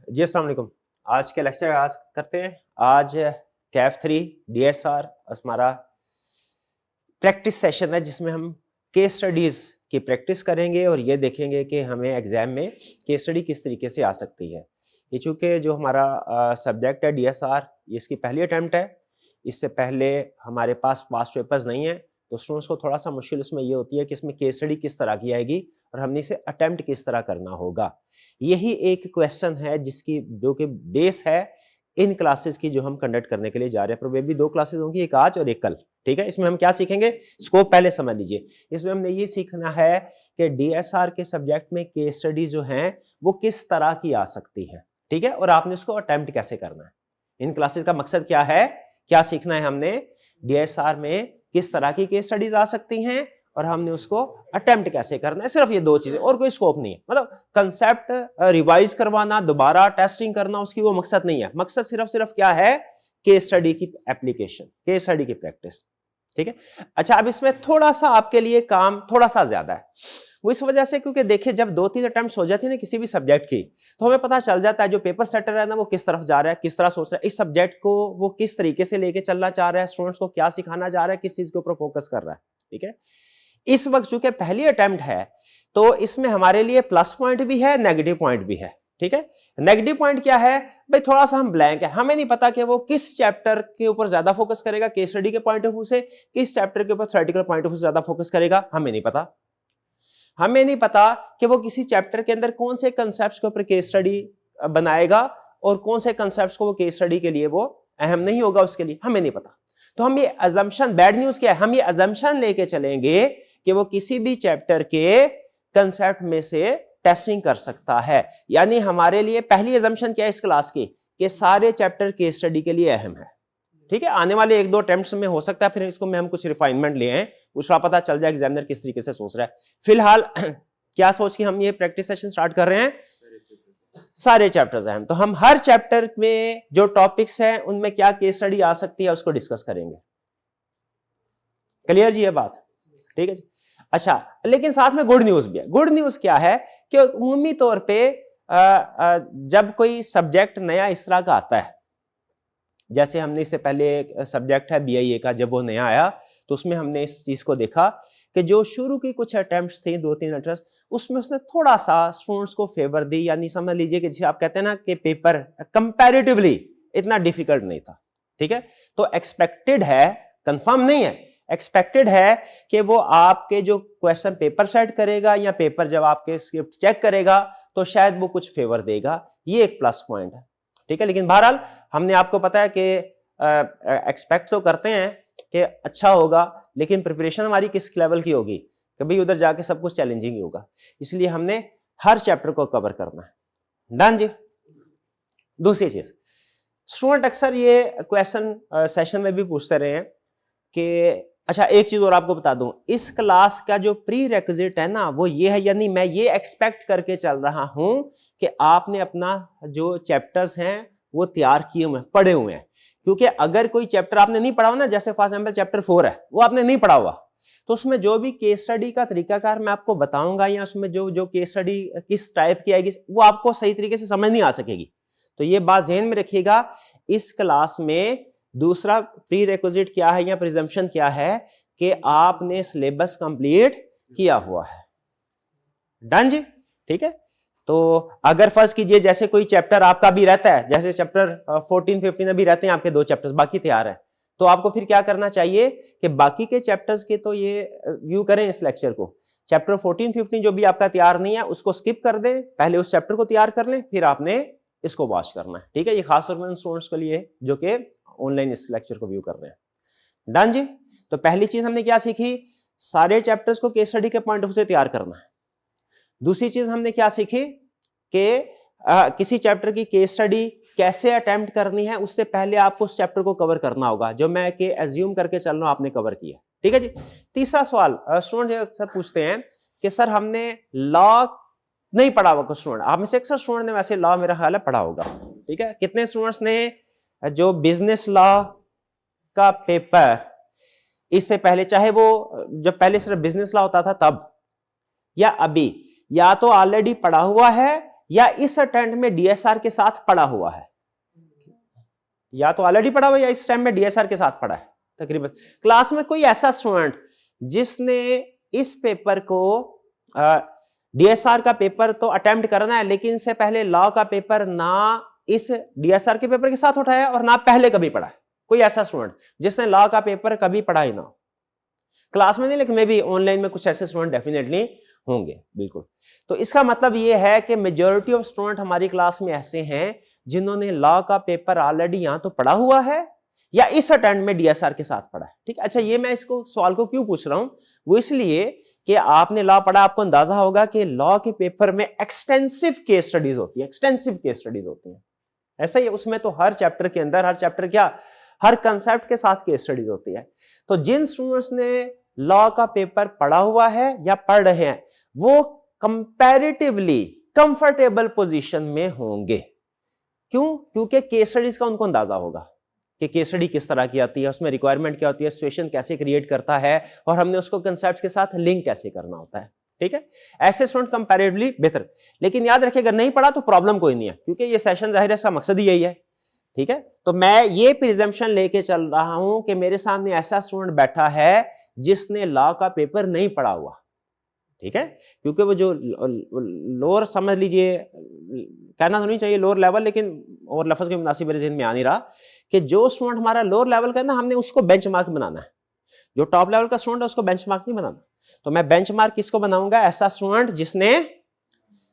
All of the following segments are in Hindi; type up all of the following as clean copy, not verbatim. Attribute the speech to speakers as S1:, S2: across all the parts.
S1: जी अस्सलाम वालेकुम। आज के लेक्चर आगाज करते हैं। आज कैफ 3 DSR हमारा प्रैक्टिस सेशन है जिसमें हम केस स्टडीज की प्रैक्टिस करेंगे और ये देखेंगे कि हमें एग्जाम में केस स्टडी किस तरीके से आ सकती है। ये चूंकि जो हमारा सब्जेक्ट है DSR, ये इसकी पहली अटैम्प्ट है। इससे पहले हमारे पास पास्ट पेपर्स नहीं है, तो स्टूडेंट्स को थोड़ा सा मुश्किल उसमें ये होती है कि इसमें केस स्टडी किस तरह की आएगी और हमने इसे अटेम्प्ट किस तरह करना होगा। यही एक क्वेश्चन है जिसकी जो कि बेस है इन क्लासेस की जो हम कंडक्ट करने के लिए जा रहे हैं। प्रोबेबली 2 क्लासेस होंगी, एक आज और एक कल। ठीक है, इसमें हम क्या सीखेंगे, स्कोप पहले समझ लीजिए। इसमें हमने ये सीखना है कि DSR के सब्जेक्ट में केस स्टडी जो है वो किस तरह की आ सकती है। ठीक है, और आपने उसको अटेम्प्ट कैसे करना है। इन क्लासेस का मकसद क्या है, क्या सीखना है हमने, DSR में किस तरह की केस स्टडीज आ सकती हैं और हमने उसको अटेम्प्ट कैसे करना है। सिर्फ ये 2 चीजें, और कोई स्कोप नहीं है। मतलब कंसेप्ट रिवाइज करवाना, दोबारा टेस्टिंग करना, उसकी वो मकसद नहीं है। मकसद सिर्फ क्या है, केस स्टडी की एप्लीकेशन, केस स्टडी की प्रैक्टिस। ठीक है, अच्छा अब इसमें थोड़ा सा आपके लिए काम थोड़ा सा ज्यादा है। वो इस वजह से क्योंकि देखिए जब 2-3 अटेम्प्ट हो जाती है ना किसी भी सब्जेक्ट की, तो हमें पता चल जाता है जो पेपर सेटर है ना वो किस तरफ जा रहा है, किस तरह सोच रहा है, इस सब्जेक्ट को वो किस तरीके से लेके चलना चाह रहा है, स्टूडेंट्स को क्या सिखाना चाह रहा है, किस चीज के ऊपर फोकस कर रहा है। ठीक है, इस वक्त चूंकि पहली अटेम्प्ट है तो इसमें हमारे लिए प्लस पॉइंट भी है, नेगेटिव पॉइंट भी है। ठीक है, नेगेटिव पॉइंट क्या है भाई, थोड़ा सा हम ब्लैंक है, हमें नहीं पता कि वो किस चैप्टर के ऊपर ज्यादा फोकस करेगा केस स्टडी के पॉइंट ऑफ व्यू से, किस चैप्टर के ऊपर थ्योरेटिकल पॉइंट ऑफ व्यू से ज्यादा फोकस करेगा, हमें नहीं पता। हमें नहीं पता कि वो किसी चैप्टर के अंदर कौन से कंसेप्ट्स के ऊपर केस स्टडी बनाएगा और कौन से कंसेप्ट्स को वो केस स्टडी के लिए वो अहम नहीं होगा, उसके लिए हमें नहीं पता। तो हम ये अजम्पशन, बैड न्यूज क्या है, हम ये अजम्पशन लेके चलेंगे कि वो किसी भी चैप्टर के कंसेप्ट में से टेस्टिंग कर सकता है। यानी हमारे लिए पहली अजम्पशन क्या है इस क्लास की, कि सारे चैप्टर केस स्टडी के लिए अहम है। ठीक है, आने वाले 1-2 अटेम्प्ट्स में हो सकता है फिर इसको में हम कुछ रिफाइनमेंट ले आए, उसका पता चल जाए एग्जामिनर किस तरीके से सोच रहा है। फिलहाल क्या सोच के हम ये प्रैक्टिस सेशन स्टार्ट कर रहे हैं, सारे चैप्टर्स हैं। तो हम हर चैप्टर में जो टॉपिक्स हैं उनमें क्या केस स्टडी आ सकती है उसको डिस्कस करेंगे। क्लियर जी ये बात, ठीक है जी। अच्छा, लेकिन साथ में गुड न्यूज भी है। गुड न्यूज क्या है कि उमूमी तौर पे जब कोई सब्जेक्ट नया इस तरह का आता है, जैसे हमने इससे पहले एक सब्जेक्ट है BIA का, जब वो नया आया तो उसमें हमने इस चीज को देखा कि जो शुरू की कुछ अटेम्प्ट्स थी, 2-3 अटेम्प्ट्स, उसमें उसने थोड़ा सा स्टूडेंट्स को फेवर दी। यानी समझ लीजिए कि जैसे आप कहते हैं ना कि पेपर कंपैरेटिवली इतना डिफिकल्ट नहीं था। ठीक है, तो एक्सपेक्टेड है, कंफर्म नहीं है, एक्सपेक्टेड है कि वो आपके जो क्वेश्चन पेपर सेट करेगा या पेपर जब आपके स्क्रिप्ट चेक करेगा तो शायद वो कुछ फेवर देगा। ये एक प्लस पॉइंट है। ठीक है, लेकिन बहरहाल हमने आपको पता है कि एक्सपेक्ट तो करते हैं कि अच्छा होगा, लेकिन प्रिपरेशन हमारी किस लेवल की होगी, कभी उधर जाके सब कुछ चैलेंजिंग ही होगा। इसलिए हमने हर चैप्टर को कवर करना है। डन जी। दूसरी चीज, स्टूडेंट अक्सर ये क्वेश्चन सेशन में भी पूछते रहे हैं कि अच्छा एक चीज और आपको बता दूं, इस क्लास का जो प्री रेक्विजिट है ना वो ये है, यानी मैं ये एक्सपेक्ट करके चल रहा हूं कि आपने अपना जो चैप्टर्स हैं वो तैयार किए हुए हैं, पढ़े हुए हैं। क्योंकि अगर कोई चैप्टर आपने नहीं पढ़ा हो ना, जैसे फॉर एग्जांपल चैप्टर 4 है, वो आपने नहीं पढ़ा हुआ, तो उसमें जो भी केस स्टडी का तरीकाकार मैं आपको बताऊंगा या उसमें जो केस स्टडी किस टाइप की आएगी वो आपको सही तरीके से समझ नहीं आ सकेगी। तो ये बात ध्यान में रखिएगा, इस क्लास में दूसरा प्री रिक्विजिट क्या है या प्रिजम्पशन क्या है कि आपने सिलेबस कंप्लीट किया हुआ है। डन जी, ठीक है। तो अगर फर्ज कीजिए जैसे कोई चैप्टर आपका भी रहता है, जैसे चैप्टर 14-15 अभी रहते हैं आपके 2 चैप्टर्स, बाकी तैयार है, तो आपको फिर क्या करना चाहिए कि बाकी के चैप्टर्स के तो ये व्यू करें इस लेक्चर को। चैप्टर 14-15 जो भी आपका तैयार नहीं है उसको स्किप कर दें, पहले उस चैप्टर को तैयार कर लें, फिर आपने इसको वॉच करना है। ठीक है, ये खासतौर पर स्टूडेंट्स के लिए जो कि ऑनलाइन इस लेक्चर को व्यू कर रहे हैं। डन जी। तो पहली चीज हमने क्या सीखी, सारे चैप्टर्स को केस स्टडी के पॉइंट ऑफ व्यू से तैयार करना है। दूसरी चीज हमने क्या सीखी कि किसी चैप्टर की केस स्टडी कैसे अटेम्प्ट करनी है, उससे पहले आपको उस चैप्टर को कवर करना होगा, जो मैं कि एज्यूम करके चल रहा हूं आपने कवर किया। ठीक है जी। तीसरा सवाल स्टूडेंट अक्सर पूछते हैं कि सर हमने लॉ नहीं पढ़ा हुआ, कुछ स्टूडेंट आप में से अक्सर स्टूडेंट ने वैसे लॉ मेरा ख्याल है पढ़ा होगा। ठीक है, कितने स्टूडेंट्स ने जो बिजनेस लॉ का पेपर इससे पहले, चाहे वो जब पहले सिर्फ बिजनेस लॉ होता था तब या अभी, या तो ऑलरेडी पढ़ा हुआ है या इस अटेम्प्ट में डीएसआर के साथ पढ़ा हुआ है? या तो ऑलरेडी पढ़ा हुआ या इस टाइम में डीएसआर के साथ पढ़ा है तकरीबन। क्लास में कोई ऐसा स्टूडेंट जिसने इस पेपर को डीएसआर का पेपर तो अटेम्प्ट करना है, लेकिन इससे पहले लॉ का पेपर ना इस डीएसआर के पेपर के साथ उठाया और ना पहले कभी पढ़ा है? कोई ऐसा स्टूडेंट जिसने लॉ का पेपर कभी पढ़ा ही ना हो? क्लास में नहीं, लेकिन मे भी ऑनलाइन में कुछ ऐसे स्टूडेंट डेफिनेटली होंगे, बिल्कुल। तो इसका मतलब ये है कि मेजॉरिटी ऑफ स्टूडेंट हमारी क्लास में ऐसे हैं जिन्होंने लॉ का पेपर ऑलरेडी यहां तो पढ़ा हुआ है या इस अटेम्प्ट में डीएसआर के साथ पढ़ा है। ठीक है, अच्छा ये मैं इसको सवाल को क्यों पूछ रहा हूं, वो इसलिए कि आपने लॉ पढ़ा, आपको अंदाजा होगा कि लॉ के पेपर में एक्सटेंसिव केस स्टडीज होती है, एक्सटेंसिव केस स्टडीज होती हैं। ऐसा ही उसमें तो हर चैप्टर के अंदर, हर चैप्टर क्या, हर कंसेप्ट के साथ केस स्टडीज होती है। तो जिन स्टूडेंट्स ने लॉ का पेपर पढ़ा हुआ है या पढ़ रहे हैं, वो कंपैरेटिवली कंफर्टेबल पोजीशन में होंगे। क्यों? क्योंकि केस स्टडीज का उनको अंदाजा होगा कि केस स्टडी किस तरह की आती है, उसमें रिक्वायरमेंट क्या होती है, सिचुएशन कैसे क्रिएट करता है, और हमने उसको कंसेप्ट के साथ लिंक कैसे करना होता है। ठीक है, ऐसे स्टूडेंट कंपैरेटिवली बेहतर। लेकिन याद रखिए, अगर नहीं पढ़ा तो प्रॉब्लम कोई नहीं है, क्योंकि ये सेशन जाहिर है इसका मकसद ही यही है। ठीक है, तो मैं ये प्रिजम्पशन लेके चल रहा हूं कि मेरे सामने ऐसा स्टूडेंट बैठा है जिसने लॉ का पेपर नहीं पढ़ा हुआ। ठीक है, क्योंकि वो जो लोअर, समझ लीजिए, कहना तो नहीं चाहिए लोअर लेवल, लेकिन और लफ्ज के मुनासिब मेरे ज़हन में आ नहीं रहा कि जो स्टूडेंट हमारा लोअर लेवल का है ना, हमने उसको बेंचमार्क बनाना है। जो टॉप लेवल का स्टूडेंट है उसको बेंचमार्क नहीं बनाना। तो मैं बेंचमार्क किसको बनाऊंगा? ऐसा स्टूडेंट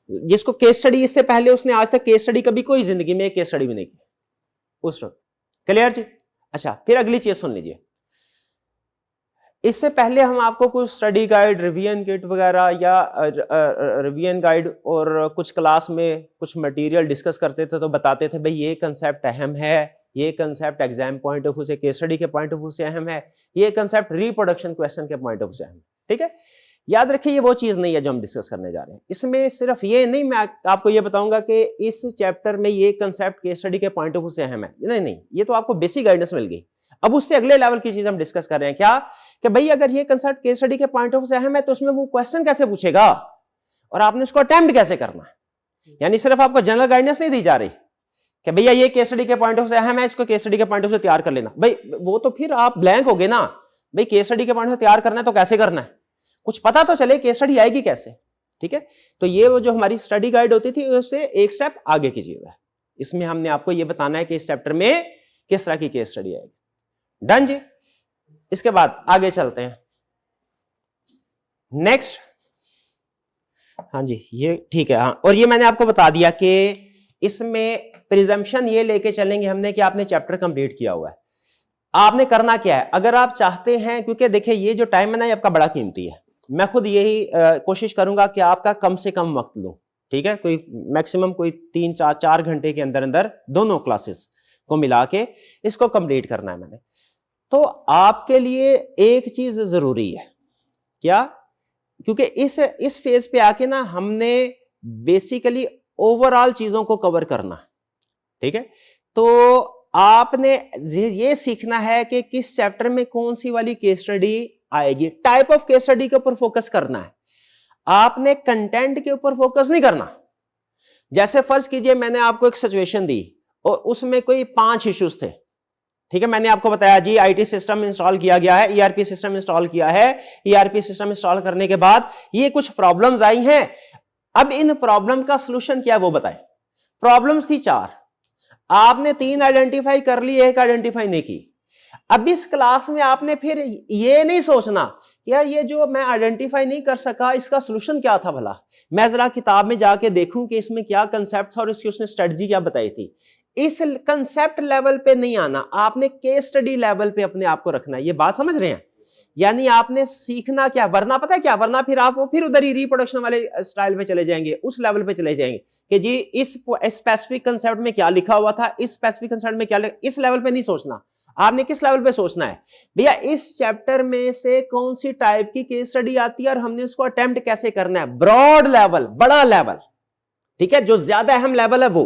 S1: जिसको केस स्टडी, इससे पहले उसने आज तक केस स्टडी कभी कोई जिंदगी में केस स्टडी भी नहीं की, उस स्टूडेंट। क्लियर जी? अच्छा, फिर अगली चीज सुन लीजिए। इससे पहले हम आपको कुछ स्टडी गाइड, रिवीजन किट वगैरह या रिवीजन गाइड और कुछ क्लास में कुछ मटेरियल डिस्कस करते थे, तो बताते थे भाई ये कंसेप्ट अहम है, ये concept exam point of view से, केस स्टडी के पॉइंट ऑफ व्यू से अहम है, ये कंसेप्ट रिप्रोडक्शन क्वेश्चन के पॉइंट ऑफ व्यू से अहम है। ठीक है, याद रखिए ये वो चीज नहीं है जो हम डिस्कस करने जा रहे हैं। इसमें सिर्फ ये नहीं, मैं आपको ये बताऊंगा कि इस चैप्टर में ये कंसेप्ट केस स्टडी के पॉइंट ऑफ व्यू से अहम है, नहीं, ये तो आपको बेसिक गाइडेंस मिल गई। अब उससे अगले लेवल की चीज हम डिस्कस कर रहे हैं, क्या कि भाई अगर ये कंसेप्ट केस स्टडी के पॉइंट ऑफ व्यू से अहम है तो उसमें वो क्वेश्चन कैसे पूछेगा और आपने उसको अटेम्प्ट कैसे करना है। यानी सिर्फ आपको जनरल गाइडेंस नहीं दी जा रही कि भैया ये केस स्टडी के पॉइंट ऑफ व्यू से अहम है, इसको केस स्टडी के पॉइंट ऑफ व्यू से तैयार कर लेना। भाई वो तो फिर आप ब्लैंक हो गए ना, भाई केस स्टडी के पॉइंट ऑफ व्यू तैयार करना है तो कैसे करना है, कुछ पता तो चले केस स्टडी आएगी कैसे। ठीक है, तो ये वो जो हमारी स्टडी गाइड होती थी उससे एक स्टेप आगे की चीज है। इसमें हमने आपको ये बताना है कि इस चैप्टर में किस तरह की केस स्टडी आएगी। डन जी? इसके बाद आगे चलते हैं नेक्स्ट। हाँ जी, ये ठीक है। हाँ, और ये मैंने आपको बता दिया कि इसमें प्रिजम्पशन ये लेके चलेंगे हमने कि आपने चैप्टर कंप्लीट किया हुआ है। आपने करना क्या है, अगर आप चाहते हैं, क्योंकि देखिए ये जो टाइम है ना ये आपका बड़ा कीमती है, मैं खुद यही कोशिश करूंगा कि आपका कम से कम वक्त लूं। ठीक है, कोई मैक्सिमम कोई 3-4 घंटे के अंदर अंदर दोनों क्लासेस को मिला के इसको कंप्लीट करना है मैंने। तो आपके लिए एक चीज जरूरी है, क्या? क्योंकि इस फेज पे आके ना हमने बेसिकली ओवरऑल चीजों को कवर करना। ठीक है, तो आपने ये सीखना है कि किस चैप्टर में कौन सी वाली केस स्टडी आएगी, टाइप ऑफ केस स्टडी के ऊपर फोकस करना है। आपने कंटेंट के ऊपर फोकस नहीं करना। जैसे फर्ज कीजिए मैंने आपको एक सिचुएशन दी और उसमें कोई 5 इश्यूज थे। ठीक है, मैंने आपको बताया जी आईटी सिस्टम इंस्टॉल किया गया है, ईआरपी सिस्टम इंस्टॉल किया है, ईआरपी सिस्टम इंस्टॉल करने के बाद ये कुछ प्रॉब्लम्स आई हैं, अब इन प्रॉब्लम का सॉल्यूशन क्या है वो बताएं। प्रॉब्लम्स थी 4, आपने 3 आइडेंटिफाई कर ली, 1 आइडेंटिफाई नहीं की। अब इस क्लास में आपने फिर ये नहीं सोचना यार ये जो मैं आइडेंटिफाई नहीं कर सका इसका सॉल्यूशन क्या था भला, मैं जरा किताब में जाके देखूं कि इसमें क्या कंसेप्ट था और इसकी उसने स्ट्रेटजी क्या बताई थी। इस कंसेप्ट लेवल पे नहीं आना, आपने केस स्टडी लेवल पे अपने आप को रखना है। ये बात समझ रहे हैं? यानी आपने सीखना क्या, वरना पता है क्या, वरना फिर आप वो फिर उधर ही रिप्रोडक्शन वाले स्टाइल पे चले जाएंगे, उस लेवल पे चले जाएंगे कि जी इस स्पेसिफिक कंसेप्ट में क्या लिखा हुआ था, इस स्पेसिफिक कंसेप्ट में क्या लिखा, इस लेवल पे नहीं सोचना। आपने किस लेवल पे सोचना है, भैया इस चैप्टर में से कौन सी टाइप की केस स्टडी आती है और हमने उसको अटेम्प्ट कैसे करना है, ब्रॉड लेवल, बड़ा लेवल। ठीक है, जो ज्यादा अहम लेवल है वो।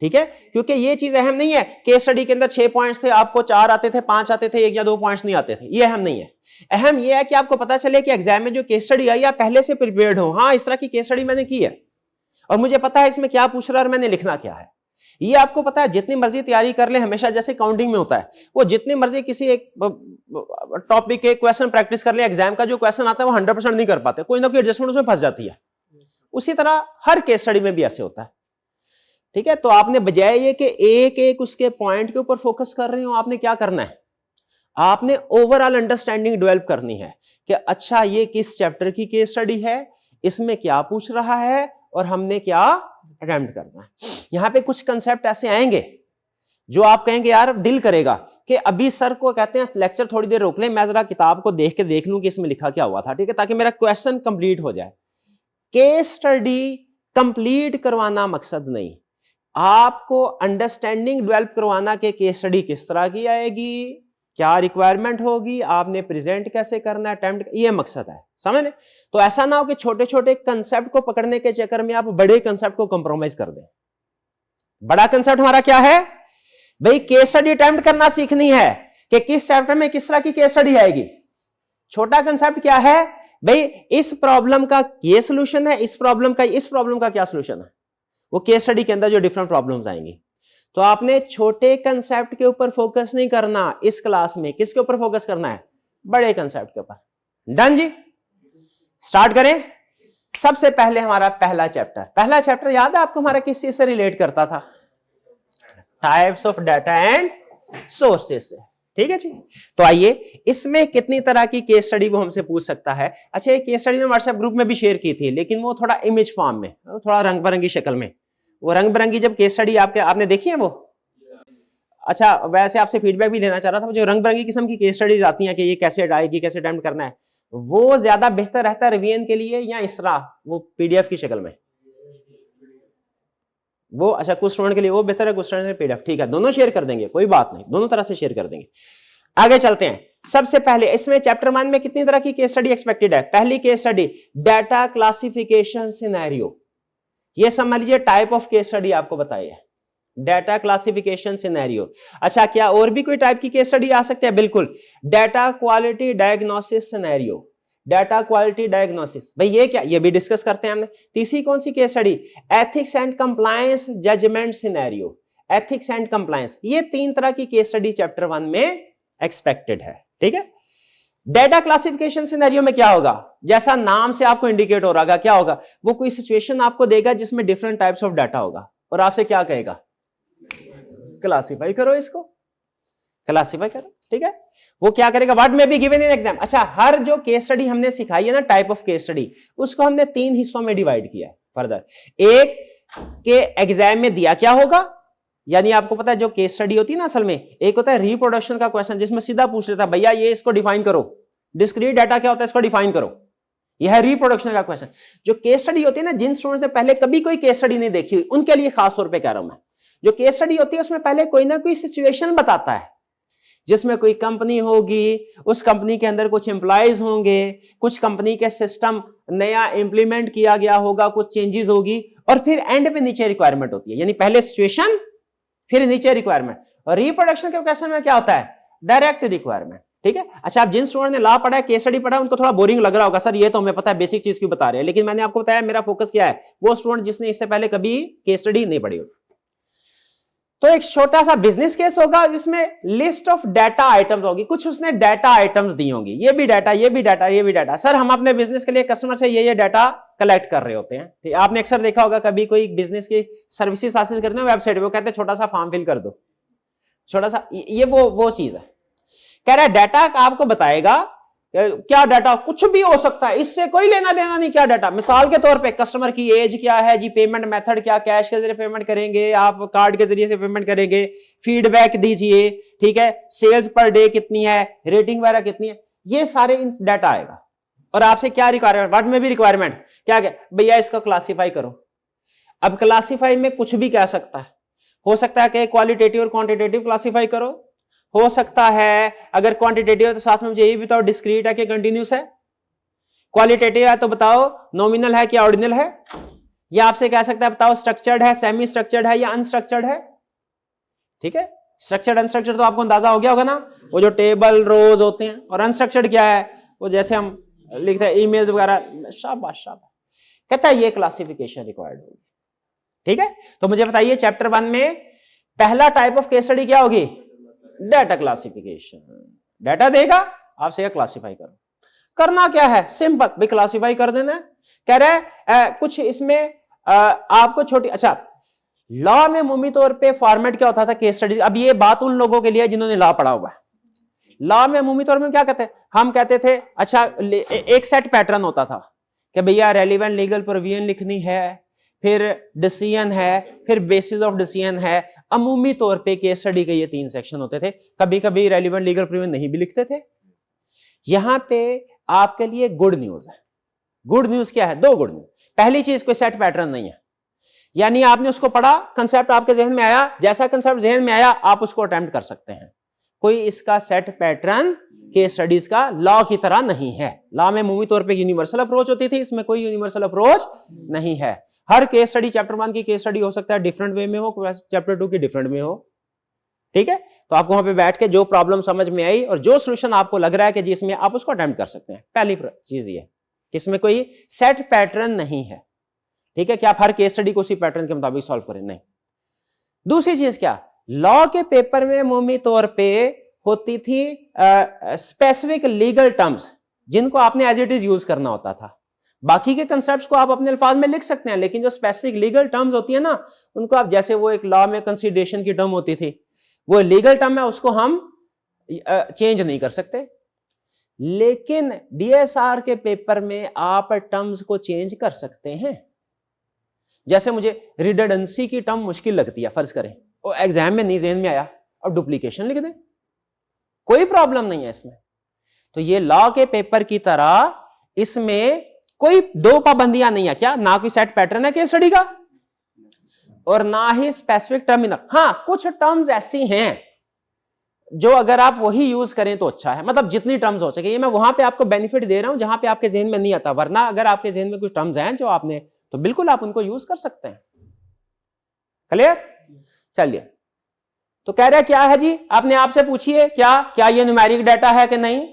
S1: ठीक है, क्योंकि ये चीज अहम नहीं है केस स्टडी के अंदर 6 पॉइंट्स थे, आपको 4 आते थे, 5 आते थे, 1 या 2 पॉइंट्स नहीं आते थे, ये अहम नहीं है। अहम ये है कि आपको पता चले कि एग्जाम में जो केस स्टडी आई आप पहले से प्रिपेयर्ड हो, हाँ इस तरह की केस स्टडी मैंने की है और मुझे पता है इसमें क्या पूछ रहा है और मैंने लिखना क्या है। ये आपको पता है, जितनी मर्जी तैयारी कर ले, हमेशा जैसे काउंटिंग में होता है, वो जितनी मर्जी किसी एक टॉपिक के क्वेश्चन प्रैक्टिस कर ले, एग्जाम का जो क्वेश्चन आता है वो 100% नहीं कर पाते, कोई ना कोई एडजस्टमेंट उसमें फंस जाती है। उसी तरह हर केस स्टडी में भी ऐसे होता है, ठीक है। तो आपने बजाय ये कि एक एक उसके पॉइंट के ऊपर फोकस कर रहे हो, आपने क्या करना है, आपने ओवरऑल अंडरस्टैंडिंग डेवलप करनी है कि अच्छा ये किस चैप्टर की केस स्टडी है, इसमें क्या पूछ रहा है और हमने क्या अटेम्प्ट करना है। यहां पे कुछ कंसेप्ट ऐसे आएंगे जो आप कहेंगे यार दिल करेगा कि अभी सर को कहते हैं लेक्चर थोड़ी देर रोक ले, मैं जरा किताब को देख के देख लूं कि इसमें लिखा क्या हुआ था, ठीक है, ताकि मेरा क्वेश्चन कंप्लीट हो जाए। केस स्टडी कंप्लीट करवाना मकसद नहीं, आपको अंडरस्टैंडिंग डेवलप करवाना कि केस स्टडी किस तरह की आएगी, क्या रिक्वायरमेंट होगी, आपने प्रेजेंट कैसे करना है, अटेम्प्ट, ये मकसद है, समझ लें। तो ऐसा ना हो कि छोटे छोटे कंसेप्ट को पकड़ने के चक्कर में आप बड़े कंसेप्ट को कंप्रोमाइज कर दें। बड़ा कंसेप्ट हमारा क्या है भाई, केस स्टडी अटेम्प्ट करना सीखनी है कि किस चैप्टर में किस तरह की केस स्टडी आएगी। छोटा कंसेप्ट क्या है भाई, इस प्रॉब्लम का ये सॉल्यूशन है, इस प्रॉब्लम का क्या सॉल्यूशन है, वो केस स्टडी के अंदर जो डिफरेंट प्रॉब्लम्स आएंगी। तो आपने छोटे कंसेप्ट के ऊपर फोकस नहीं करना इस क्लास में, किसके ऊपर फोकस करना है, बड़े कंसेप्ट के ऊपर। डन जी, स्टार्ट करें। सबसे पहले हमारा पहला चैप्टर याद है आपको हमारा किस चीज से रिलेट करता था, types of data and sources से, ठीक है जी। तो आइए, इसमें कितनी तरह की केस स्टडी वो हमसे पूछ सकता है। अच्छा, ये केस स्टडी में व्हाट्सएप ग्रुप में भी शेयर की थी, लेकिन वो थोड़ा इमेज फॉर्म में, थोड़ा रंग बिरंगी शक्ल में। वो रंग बिरंगी जब केस स्टडी आपने देखी है वो, अच्छा वैसे आपसे फीडबैक भी देना चाह रहा था, जो रंग बिरंगी किस्म की केस स्टडीज आती हैं कि ये कैसे आएगी, कैसे अटेम्प्ट करना है, वो ज्यादा बेहतर रहता है रिवीजन के लिए या इस तरह वो पीडीएफ की शक्ल में, वो अच्छा कुछ स्टूडेंट के लिए वो बेहतर है, कुछ स्टूडेंट के लिए पीडीएफ, ठीक है, दोनों शेयर कर देंगे, कोई बात नहीं, दोनों तरह से शेयर कर देंगे। आगे चलते हैं। सबसे पहले इसमें चैप्टर 1 में कितनी तरह की केस स्टडी एक्सपेक्टेड है। पहली case study data classification scenario, ये समझ लीजिए टाइप ऑफ केस स्टडी आपको बताई है, डाटा क्लासिफिकेशन सिनेरियो। अच्छा, क्या और भी कोई टाइप की केस स्टडी आ सकती है, बिल्कुल, data quality diagnosis scenario, data quality diagnosis, भाई ये क्या, ये भी डिस्कस करते हैं हमने। तीसरी कौन सी case study, ethics and compliance judgement scenario, ethics and compliance, ये 3 तरह की केस स्टडी चैप्टर 1 में एक्सपेक्टेड है, ठीक है। डाटा क्लासिफिकेशन सिनेरियो में क्या होगा, जैसा नाम से आपको इंडिकेट हो रहा है, क्या होगा, वो कोई सिचुएशन आपको देगा जिसमें डिफरेंट टाइप्स ऑफ डाटा होगा और आपसे क्या कहेगा, क्लासिफाई करो, इसको क्लासिफाई करो, ठीक है। वो क्या करेगा, what may be given in exam. अच्छा, हर जो केस स्टडी हमने सिखाई है ना, टाइप ऑफ केस स्टडी, उसको हमने 3 हिस्सों में डिवाइड किया है फर्दर। एक के एग्जाम में दिया क्या होगा, यानी आपको पता है जो केस स्टडी होती है ना, असल में एक होता है रिप्रोडक्शन का क्वेश्चन, जिसमें सीधा पूछ रहा था भैया ये इसको डिफाइन करो, डिस्क्रीट डाटा क्या होता है इसको डिफाइन करो, यह है रिप्रोडक्शन का क्वेश्चन। जो केस स्टडी होती है ना, जिन स्टूडेंट्स ने पहले कभी कोई केस स्टडी नहीं देखी हुई, उनके लिए खास तौर पे कह रहा हूं मैं, जो केस स्टडी होती है उसमें पहले कोई ना कोई सिचुएशन बताता है, जिसमें कोई कंपनी होगी, उस कंपनी के अंदर कुछ एम्प्लॉयज होंगे, कुछ कंपनी के सिस्टम नया इंप्लीमेंट किया गया होगा, कुछ चेंजेस होगी, और फिर एंड पे नीचे रिक्वायरमेंट होती है, यानी पहले सिचुएशन फिर नीचे रिक्वायरमेंट। और रिप्रोडक्शन के क्वेश्चन में क्या होता है, डायरेक्ट रिक्वायरमेंट, ठीक है। अच्छा, आप जिन स्टूडेंट ने लॉ पढ़ा है, केस स्टडी पढ़ा है, उनको थोड़ा बोरिंग लग रहा होगा, सर ये तो हमें पता है बेसिक चीज क्यों बता रहे हैं, लेकिन मैंने आपको बताया मेरा फोकस क्या है, वो स्टूडेंट जिसने इससे पहले कभी केस स्टडी नहीं पढ़ी हो। तो एक छोटा सा बिजनेस केस होगा जिसमें लिस्ट ऑफ डाटा आइटम्स होगी, कुछ उसने डाटा आइटम्स दी होंगी, ये भी डाटा, ये भी डाटा, ये भी डाटा। सर हम अपने बिजनेस के लिए कस्टमर से ये डाटा कलेक्ट कर रहे होते हैं। आपने अक्सर देखा होगा कभी कोई बिजनेस की सर्विसेज हासिल करते हैं वेबसाइट पे, वो कहते हैं छोटा सा फॉर्म फिल कर दो, छोटा सा, ये वो चीज है। कह रहा है डाटा आपको बताएगा क्या डाटा, कुछ भी हो सकता है, इससे कोई लेना देना नहीं क्या डाटा। मिसाल के तौर पे कस्टमर की एज क्या है जी, पेमेंट मेथड क्या, कैश के जरिए पेमेंट करेंगे, आप कार्ड के जरिए से पेमेंट करेंगे, फीडबैक दीजिए, ठीक है, सेल्स पर डे कितनी है, रेटिंग वगैरह कितनी है, ये सारे डाटा आएगा। और आपसे क्या रिक्वायरमेंट, व्हाट में भी रिक्वायरमेंट क्या भैया इसको क्लासीफाई करो। अब क्लासीफाई में कुछ भी कह सकता है, हो सकता है कि क्वालिटेटिव और क्वांटिटेटिव क्लासीफाई करो, हो सकता है अगर क्वांटिटेटिव है तो साथ में मुझे ये भी बताओ डिस्क्रीट है कि कंटिन्यूस है, क्वालिटेटिव है तो बताओ नॉमिनल है कि ऑर्डिनल है, या आपसे कह सकता है बताओ स्ट्रक्चर्ड है, सेमी स्ट्रक्चर्ड है या अनस्ट्रक्चर्ड है, ठीक है। स्ट्रक्चर्ड अनस्ट्रक्चर्ड तो आपको अंदाजा हो गया होगा ना, वो जो टेबल रोज होते हैं। और अनस्ट्रक्चर्ड क्या है, वो जैसे हम लिखते हैं ईमेल्स वगैरह। शाबाश शाबाश, कहता है ये क्लासिफिकेशन रिक्वायर्ड होगी। ठीक है, तो मुझे बताइए चैप्टर 1 में पहला टाइप ऑफ केस स्टडी क्या होगी? Data classification. डाटा देगा, आपसे क्लासिफाई करो। करना क्या है? सिंपल, भी क्लासिफाई कर देना है। कह रहा है कुछ इसमें आपको छोटी, अच्छा लॉ में मुममी तौर पे फॉर्मेट क्या होता था केस स्टडी? अब ये बात उन लोगों के लिए जिन्होंने लॉ पढ़ा हुआ है। लॉ में मुममी तौर में क्या कहते हैं? हम कहते थे अच्छा एक सेट पैटर्न होता था कि भैया रेलिवेंट लीगल प्रोविजन लिखनी है, फिर डिसीजन है, फिर बेसिस ऑफ डिसीजन है। अमूमी तौर पे केस स्टडी के ये 3 सेक्शन होते थे। कभी कभी रेलिवेंट लीगल प्रोविजन नहीं भी लिखते थे। यहां पे आपके लिए गुड न्यूज है। गुड न्यूज क्या है? 2 गुड न्यूज। पहली चीज, कोई सेट पैटर्न नहीं है, यानी आपने उसको पढ़ा, कंसेप्ट आपके जहन में आया, जैसा कंसेप्ट जहन में आया आप उसको अटेम्प्ट कर सकते हैं। कोई इसका सेट पैटर्न केस स्टडीज का लॉ की तरह नहीं है। लॉ में मुममी तौर पे यूनिवर्सल अप्रोच होती थी, इसमें कोई यूनिवर्सल अप्रोच नहीं है। हर केस स्टडी चैप्टर 1 की केस स्टडी हो सकता है डिफरेंट वे में हो, चैप्टर 2 की डिफरेंट में हो। ठीक है, तो आपको वहां पे बैठ के जो प्रॉब्लम समझ में आई और जो सोल्यूशन आपको लग रहा है कि जिसमें आप उसको अटेम्प्ट कर सकते हैं। पहली चीज ये कि इसमें कोई सेट पैटर्न नहीं है। ठीक है, कि आप हर केस स्टडी को उसी पैटर्न के मुताबिक सॉल्व करें, नहीं। दूसरी चीज क्या, लॉ के पेपर में मुममी तौर पे होती थी स्पेसिफिक लीगल टर्म्स जिनको आपने एज इट इज यूज करना होता था। बाकी के कंसेप्ट्स को आप अपने अल्फाज में लिख सकते हैं, लेकिन जो स्पेसिफिक लीगल टर्म्स होती है ना, उनको आप, जैसे वो एक लॉ में कंसीडरेशन की टर्म होती थी, वो लीगल टर्म है, उसको हम चेंज नहीं कर सकते। लेकिन डीएसआर के पेपर में आप टर्म्स को चेंज कर सकते हैं। जैसे मुझे रिडंडेंसी की टर्म मुश्किल लगती है, फर्ज करें और एग्जाम में नहीं ज़हन में आया, और डुप्लीकेशन लिख दें, कोई प्रॉब्लम नहीं है इसमें। तो ये लॉ के पेपर की तरह इसमें कोई 2 पाबंदियां नहीं है। क्या? ना कोई सेट पैटर्न है केस स्टडी का और ना ही स्पेसिफिक टर्मिनल। हां, कुछ टर्म्स ऐसी हैं जो अगर आप वही यूज करें तो अच्छा है, मतलब जितनी टर्म्स हो सके। ये मैं वहां पे आपको बेनिफिट दे रहा हूं जहां पे आपके जहन में नहीं आता, वरना अगर आपके जहन में कुछ टर्म्स हैं जो आपने, तो बिल्कुल आप उनको यूज कर सकते हैं। क्लियर? चलिए, तो कह रहा है क्या है जी, आपने आपसे पूछिए क्या ये न्यूमेरिक डाटा है कि नहीं।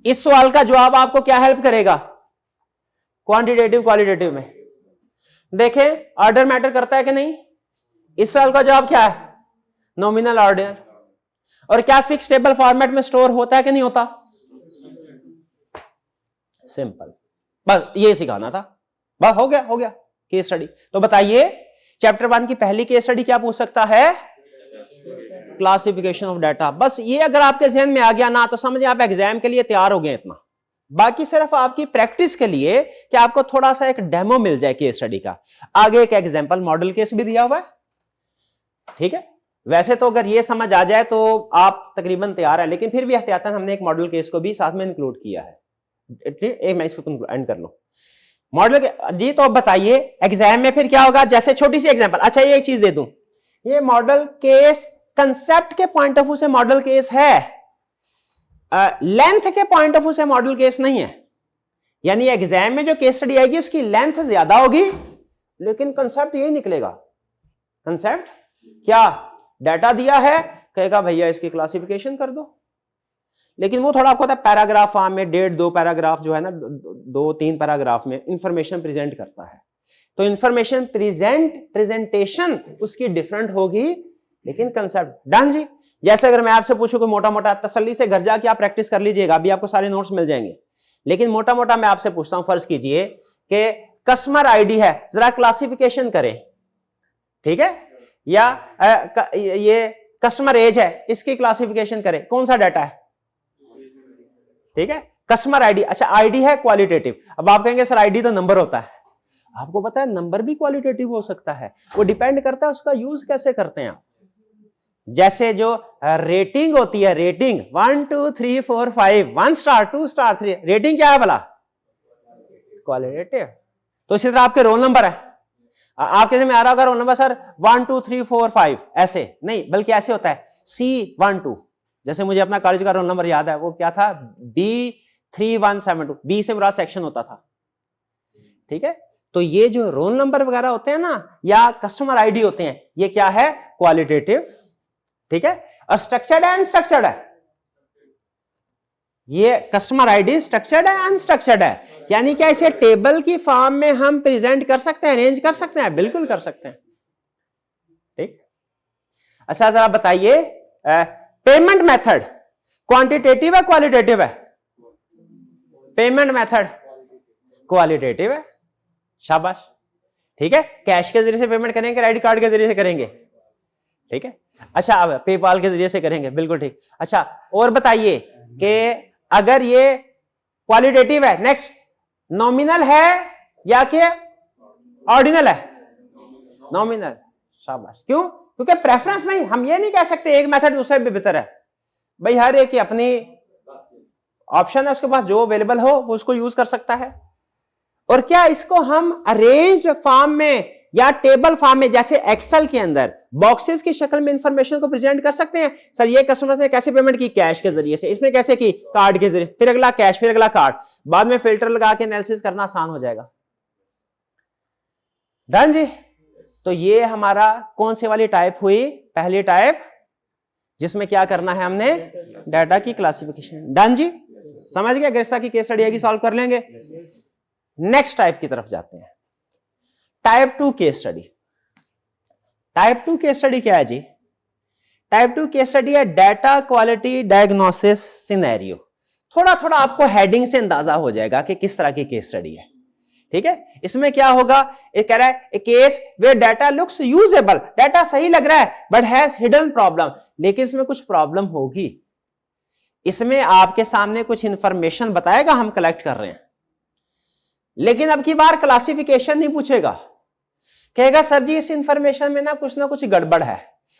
S1: इस सवाल का जवाब आपको क्या हेल्प करेगा? क्वांटिटेटिव क्वालिटेटिव में देखें ऑर्डर मैटर करता है कि नहीं। इस सवाल का जवाब क्या है? Nominal order. और क्या फिक्स टेबल फॉर्मेट में स्टोर होता है कि नहीं होता? सिंपल, बस ये सिखाना था, बस हो गया केस स्टडी। तो बताइए चैप्टर 1 की पहली केस स्टडी क्या पूछ सकता है? Classification of data. बस ये अगर आपके जहन में आ गया ना, तो समझिए आप एग्जाम के लिए तैयार हो गए इतना। बाकी सिर्फ आपकी प्रैक्टिस के लिए कि आपको थोड़ा सा एक डेमो मिल जाए केस स्टडी का। आगे एक एग्जांपल मॉडल केस भी दिया हुआ है। ठीक है, वैसे तो अगर ये समझ आ जाए तो आप तकरीबन तैयार है, लेकिन फिर भी एहतियातन हमने एक मॉडल केस को भी साथ में इंक्लूड किया है। एक मैं इसको एंड कर लूं मॉडल के जी। तो अब बताइए एग्जाम में फिर क्या होगा? जैसे छोटी सी एग्जांपल, अच्छा ये एक चीज दे दूं, ये मॉडल केस कंसेप्ट के पॉइंट ऑफ व्यू से मॉडल केस है, लेंथ के पॉइंट ऑफ व्यू से मॉडल केस नहीं है। यानी एग्जाम में जो केस स्टडी आएगी उसकी लेंथ ज्यादा होगी, लेकिन कंसेप्ट यही निकलेगा। कंसेप्ट क्या? डाटा दिया है, कहेगा भैया इसकी क्लासिफिकेशन कर दो। लेकिन वो थोड़ा आपको पता है पैराग्राफ फॉर्म में 1.5-2 पैराग्राफ जो है ना, 2-3 पैराग्राफ में इंफॉर्मेशन प्रेजेंट करता है। तो इंफॉर्मेशन प्रेजेंटेशन उसकी डिफरेंट होगी, लेकिन कंसेप्ट डन जी। जैसे अगर मैं आपसे पूछूं कोई मोटा मोटा, तसल्ली से घर जाके आप प्रैक्टिस कर लीजिएगा, अभी आपको सारे नोट्स मिल जाएंगे। लेकिन मोटा मोटा मैं आपसे पूछता हूं, फर्ज कीजिए कि कस्टमर आईडी है, जरा क्लासिफिकेशन करें। ठीक है, या ये कस्टमर एज है, इसकी क्लासिफिकेशन करें। कौन सा डाटा है? ठीक है, कस्टमर आईडी। अच्छा, आईडी है क्वालिटेटिव। अब आप कहेंगे सर आईडी तो नंबर होता है। आपको पता है नंबर भी क्वालिटेटिव हो सकता है, वो डिपेंड करता है उसका यूज कैसे करते हैं आप। जैसे जो रेटिंग होती है, रेटिंग 1 2 3 4 5, 1 स्टार 2 स्टार 3, रेटिंग क्या है भला? क्वालिटेटिव। तो इसी तरह आपके रोल नंबर है, आपके में आ रहा होगा रोल नंबर सर 1 2 3 4 5, ऐसे नहीं, बल्कि ऐसे होता है C12। जैसे मुझे अपना कॉलेज का रोल नंबर याद है, वो क्या था? B3172। बी से मुराद सेक्शन होता था। ठीक है, तो ये जो रोल नंबर वगैरह होते हैं ना, या कस्टमर आईडी होते हैं, ये क्या है? क्वालिटेटिव। ठीक है, और स्ट्रक्चर्ड है, अनस्ट्रक्चर्ड है। ये कस्टमर आईडी स्ट्रक्चर्ड है अनस्ट्रक्चर्ड है, यानी क्या इसे टेबल की फॉर्म में हम प्रेजेंट कर सकते हैं, अरेंज कर सकते हैं, बिल्कुल कर सकते हैं। ठीक, अच्छा जरा बताइए पेमेंट मेथड क्वांटिटेटिव है क्वालिटेटिव है? पेमेंट मेथड क्वालिटेटिव है, शाबाश। ठीक है, कैश के जरिए से पेमेंट करेंगे, क्रेडिट कार्ड के जरिए से करेंगे? ठीक है, अच्छा अब पेपाल के जरिए से करेंगे, बिल्कुल ठीक। अच्छा और बताइए कि अगर ये क्वालिटेटिव है, नेक्स्ट नॉमिनल है या कि ऑर्डिनल है? नॉमिनल, शाबाश। क्यों? क्योंकि प्रेफरेंस नहीं, हम ये नहीं कह सकते एक मेथड दूसरे भी बेहतर है भाई, हर एक की अपनी ऑप्शन है, उसके पास जो अवेलेबल हो वो उसको यूज कर सकता है। और क्या इसको हम अरेंज फॉर्म में या टेबल फॉर्म में, जैसे एक्सेल के अंदर बॉक्सेस की शक्ल में इंफॉर्मेशन को प्रेजेंट कर सकते हैं? सर ये कस्टमर ने कैसे पेमेंट की? कैश के जरिए से। इसने कैसे की? कार्ड के जरिए, फिर अगला कैश, फिर अगला कार्ड, बाद में फिल्टर लगा के एनालिसिस करना आसान हो जाएगा। डन जी। तो ये हमारा कौन से वाली टाइप हुई? पहली टाइप, जिसमें क्या करना है हमने? डाटा की क्लासिफिकेशन। डन जी, समझ गए? ग्रेस्टा की केस स्टडी आएगी, सॉल्व कर लेंगे। नेक्स्ट टाइप की तरफ जाते हैं, type 2 case study. Type 2 case study क्या है जी? टाइप 2 केस स्टडी है डाटा क्वालिटी डायग्नोसिस सिनेरियो। थोड़ा थोड़ा आपको हेडिंग से अंदाजा हो जाएगा कि किस तरह की केस स्टडी है। ठीक है, इसमें क्या होगा? ये कह रहा है a case where data looks usable, data सही लग रहा है बट हैज हिडन प्रॉब्लम, लेकिन इसमें कुछ प्रॉब्लम होगी। इसमें आपके सामने कुछ इंफॉर्मेशन बताएगा, हम कलेक्ट कर रहे हैं, लेकिन अब की बार क्लासिफिकेशन नहीं पूछेगा, कहेगा सर जी इस इंफॉर्मेशन में ना कुछ गड़बड़ है।